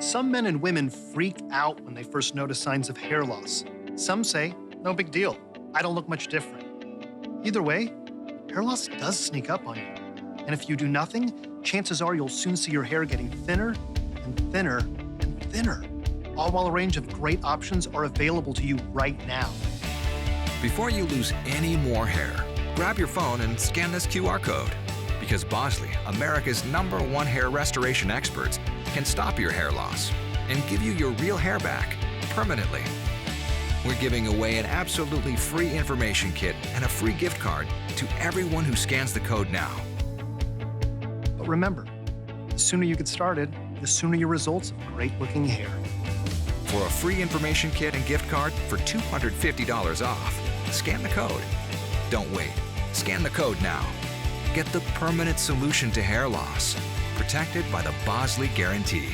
Some men and women freak out when they first notice signs of hair loss. Some say, no big deal, I don't look much different. Either way, hair loss does sneak up on you. And if you do nothing, chances are you'll soon see your hair getting thinner and thinner and thinner, all while a range of great options are available to you right now. Before you lose any more hair, grab your phone and scan this QR code. Because Bosley, America's #1 hair restoration experts, can stop your hair loss and give you your real hair back permanently. We're giving away an absolutely free information kit and a free gift card to everyone who scans the code now. But remember, the sooner you get started, the sooner your results of great-looking hair. For a free information kit and gift card for $250 off, scan the code. Don't wait. Scan the code now. Get the permanent solution to hair loss, protected by the Bosley Guarantee.